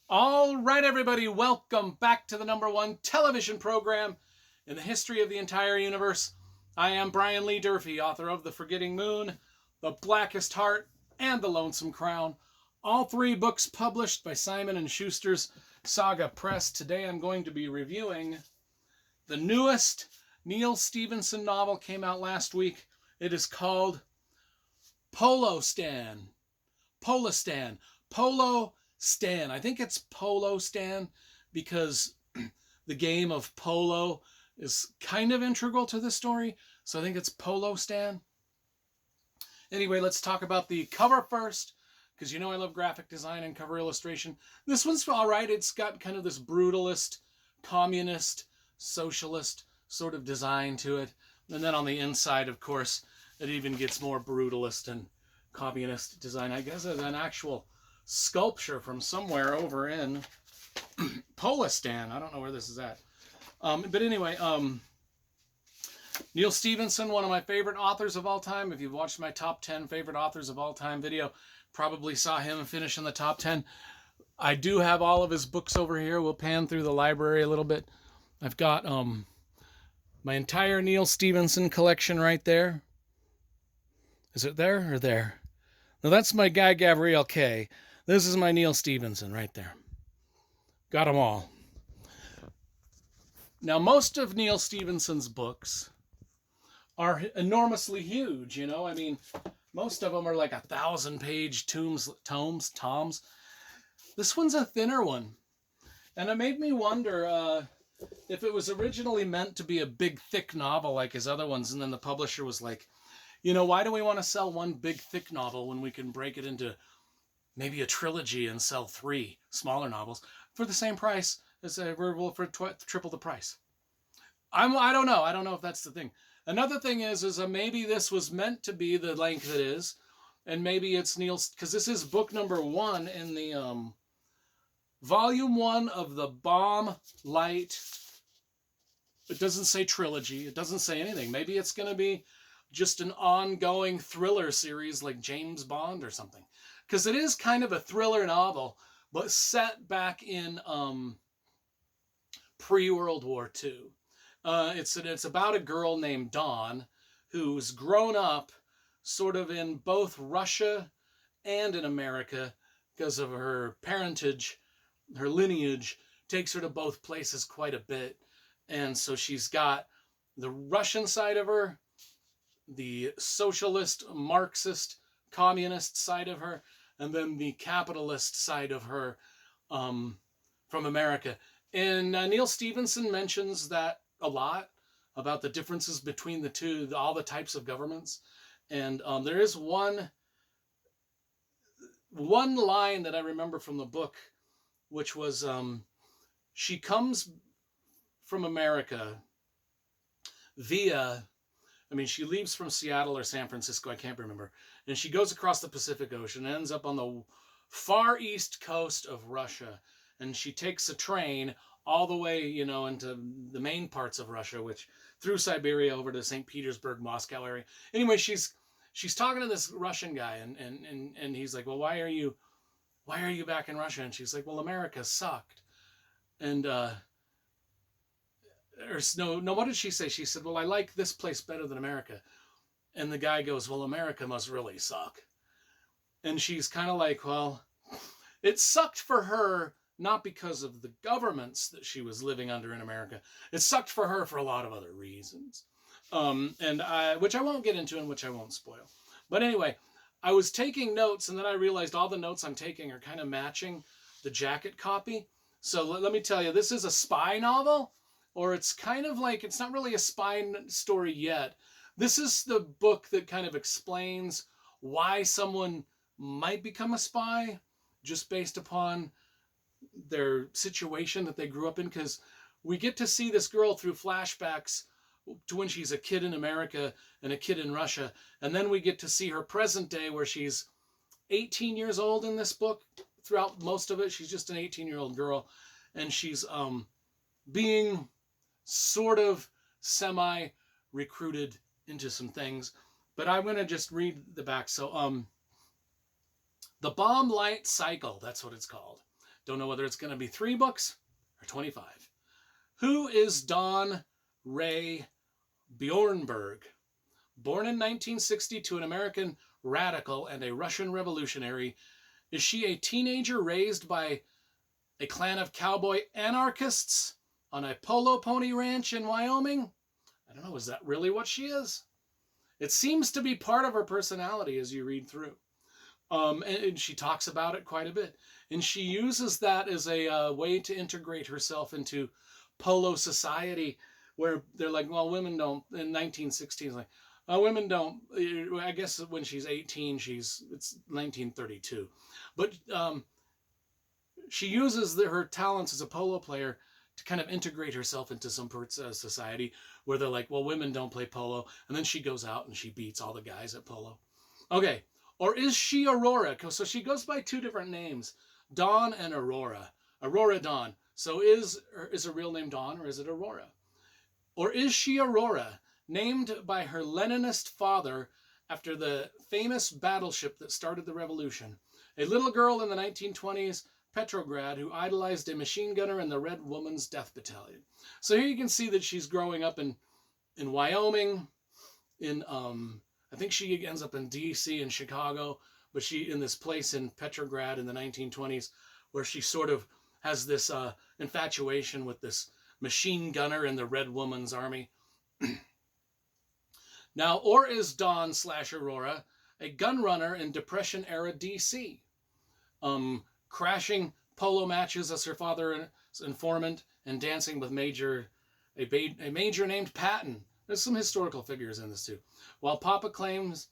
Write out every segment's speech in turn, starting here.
All right, everybody, welcome back to the #1 television program in the history of the entire universe. I am Brian Lee Durfee, author of The Forgetting Moon, The Blackest Heart, and The Lonesome Crown. All three books published by Simon & Schuster's Saga Press. Today I'm going to be reviewing the newest Neal Stephenson novel, came out last week. It is called Polostan. Polostan. Polostan. I think it's Polostan because the game of polo is kind of integral to the story. So I think it's Polostan. Anyway, let's talk about the cover first, because you know I love graphic design and cover illustration. This one's all right. It's got kind of this brutalist, communist, socialist sort of design to it. And then on the inside, of course, it even gets more brutalist and communist design. I guess it's an actual sculpture from somewhere over in Polostan. I don't know where this is at. But anyway, Neal Stephenson, one of my favorite authors of all time. If you've watched my top 10 favorite authors of all time video, probably saw him finish in the top 10. I do have all of his books over here. We'll pan through the library a little bit. I've got my entire Neal Stephenson collection right there. Is it there or there? No, that's my guy Gabriel K. This is my Neal Stephenson right there. Got them all. Now, most of Neal Stephenson's books are enormously huge, you know? I mean, most of them are like 1,000-page tomes. This one's a thinner one. And it made me wonder if it was originally meant to be a big, thick novel like his other ones, and then the publisher was like, you know, why do we want to sell one big, thick novel when we can break it into maybe a trilogy and sell 3 smaller novels for the same price as for triple the price? I don't know. I don't know if that's the thing. Another thing is maybe this was meant to be the length it is, and maybe it's Neal's, because this is book number 1 in the volume 1 of the Bomb Light. It doesn't say trilogy. It doesn't say anything. Maybe it's going to be just an ongoing thriller series like James Bond or something. Because it is kind of a thriller novel, but set back in pre-World War II. It's about a girl named Dawn who's grown up sort of in both Russia and in America because of her parentage. Her lineage takes her to both places quite a bit. And so she's got the Russian side of her, the socialist, Marxist, communist side of her, and then the capitalist side of her from America. And Neal Stephenson mentions that a lot, about the differences between the two, all the types of governments. And there is one line that I remember from the book, which was she comes from America via, I mean, she leaves from Seattle or San Francisco, I can't remember, and she goes across the Pacific Ocean and ends up on the far east coast of Russia, and she takes a train all the way, you know, into the main parts of Russia, which through Siberia over to St. Petersburg, Moscow area. Anyway, she's talking to this Russian guy, and he's like, well, why are you back in Russia? And she's like, well, America sucked. And what did she say? She said, well, I like this place better than America. And the guy goes, well, America must really suck. And she's kind of like, well, it sucked for her, not because of the governments that she was living under in America. It sucked for her for a lot of other reasons, which I won't get into and which I won't spoil. But anyway, I was taking notes, and then I realized all the notes I'm taking are kind of matching the jacket copy. So let me tell you, this is a spy novel, or it's kind of like, it's not really a spy story yet. This is the book that kind of explains why someone might become a spy just based upon their situation that they grew up in, because we get to see this girl through flashbacks to when she's a kid in America and a kid in Russia, and then we get to see her present day where she's 18 years old in this book. Throughout most of it, she's just an 18-year-old girl, and she's being sort of semi-recruited into some things. But I'm going to just read the back. So, The Bomb Light Cycle, that's what it's called. Don't know whether it's going to be 3 books or 25. Who is Dawn Ray Bjornberg? Born in 1960 to an American radical and a Russian revolutionary, is she a teenager raised by a clan of cowboy anarchists on a polo pony ranch in Wyoming? I don't know, is that really what she is? It seems to be part of her personality as you read through. And she talks about it quite a bit. And she uses that as a way to integrate herself into polo society, where they're like, well, women don't, in 1916, like, women don't, I guess when she's 18, it's 1932. But she uses her talents as a polo player to kind of integrate herself into some parts of society where they're like, well, women don't play polo. And then she goes out and she beats all the guys at polo. Okay. Or is she Aurora? So she goes by 2 different names, Dawn and Aurora. Aurora Dawn. So is her real name Dawn, or is it Aurora? Or is she Aurora, named by her Leninist father after the famous battleship that started the revolution? A little girl in the 1920s, Petrograd, who idolized a machine gunner in the Red Woman's Death Battalion. So here you can see that she's growing up in Wyoming, I think she ends up in D.C. and Chicago, but she in this place in Petrograd in the 1920s, where she sort of has this infatuation with this machine gunner in the Red Woman's army. Now, or is Dawn / Aurora a gun runner in Depression-era D.C., crashing polo matches as her father's informant and dancing with a major named Patton. There's some historical figures in this too. While Papa claims,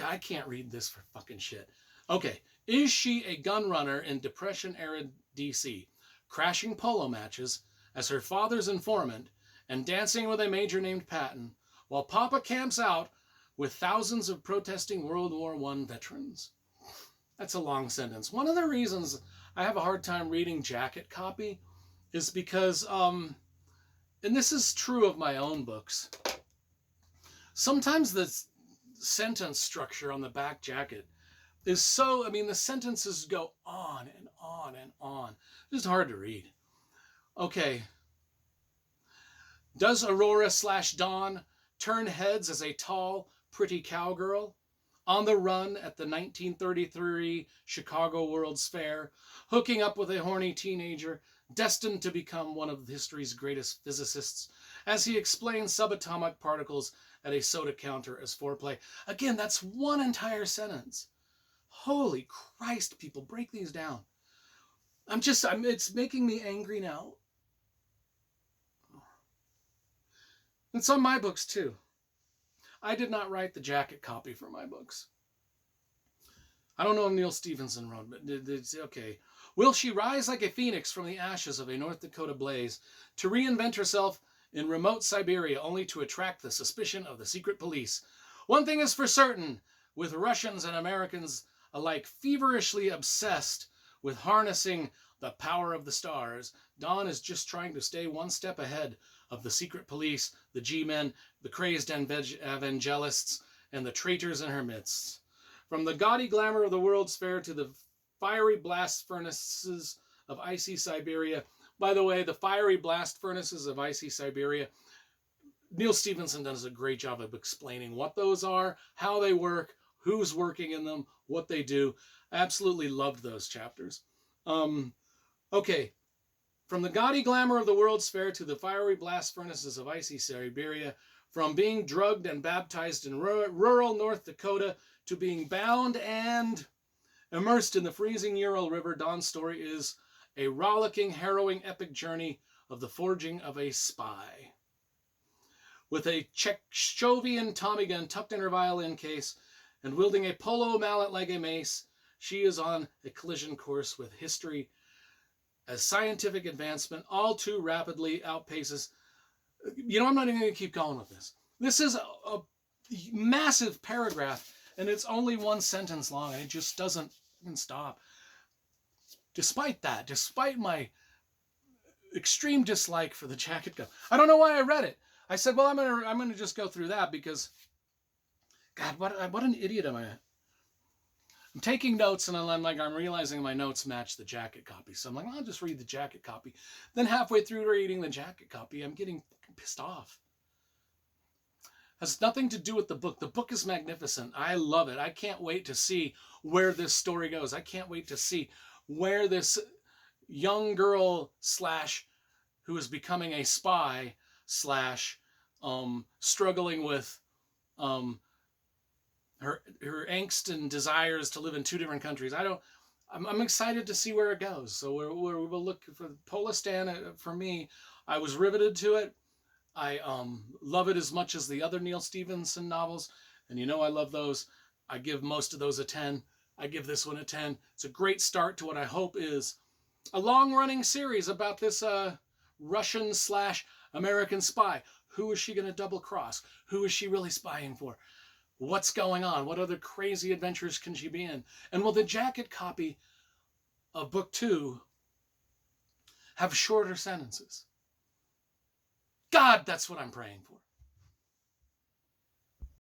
I can't read this for fucking shit. Okay, is she a gun runner in Depression-era D.C., crashing polo matches as her father's informant and dancing with a major named Patton, while Papa camps out with thousands of protesting World War I veterans? That's a long sentence. One of the reasons I have a hard time reading jacket copy is because, and this is true of my own books, sometimes the sentence structure on the back jacket is so, the sentences go on and on and on. It's just hard to read. Okay. Does Aurora / Dawn turn heads as a tall, pretty cowgirl on the run at the 1933 Chicago World's Fair, hooking up with a horny teenager destined to become one of history's greatest physicists as he explains subatomic particles at a soda counter as foreplay? Again, that's one entire sentence. Holy Christ, people, break these down. It's making me angry now. It's on my books too. I did not write the jacket copy for my books. I don't know if Neal Stephenson wrote, but it's okay. Will she rise like a phoenix from the ashes of a North Dakota blaze to reinvent herself in remote Siberia only to attract the suspicion of the secret police? One thing is for certain, with Russians and Americans alike feverishly obsessed with harnessing the power of the stars, Dawn is just trying to stay one step ahead of the secret police, the G-men, the crazed evangelists, and the traitors in her midst. From the gaudy glamour of the World's Fair to the fiery blast furnaces of icy Siberia. By the way, the fiery blast furnaces of icy Siberia, Neal Stephenson does a great job of explaining what those are, how they work, who's working in them, what they do. I absolutely loved those chapters. Okay. From the gaudy glamour of the World's Fair to the fiery blast furnaces of icy Siberia, from being drugged and baptized in rural North Dakota to being bound and immersed in the freezing Ural River, Dawn's story is a rollicking, harrowing, epic journey of the forging of a spy. With a Czechoslovakian Tommy gun tucked in her violin case and wielding a polo mallet like a mace, she is on a collision course with history as scientific advancement all too rapidly outpaces. I'm not even going to keep going with this. This is a massive paragraph, and it's only one sentence long, and it just doesn't even stop. Despite my extreme dislike for the jacket gun, I don't know why I read it. I said, well, I'm gonna just go through that because, God, what an idiot am I? I'm taking notes, and I'm realizing my notes match the jacket copy. So I'm like, I'll just read the jacket copy. Then halfway through reading the jacket copy, I'm getting pissed off. Has nothing to do with the book. The book is magnificent. I love it. I can't wait to see where this story goes. I can't wait to see where this young girl slash who is becoming a spy slash struggling with her angst and desires to live in two different countries. I'm excited to see where it goes. So we'll look for Polostan. For me, I was riveted to it. I love it as much as the other Neal Stephenson novels, and you know I love those. I give most of those a 10. I give this one a 10. It's a great start to what I hope is a long-running series about this Russian slash American spy. Who is she going to double cross? Who is she really spying for? What's going on? What other crazy adventures can she be in? And will the jacket copy of book 2 have shorter sentences? God, that's what I'm praying for.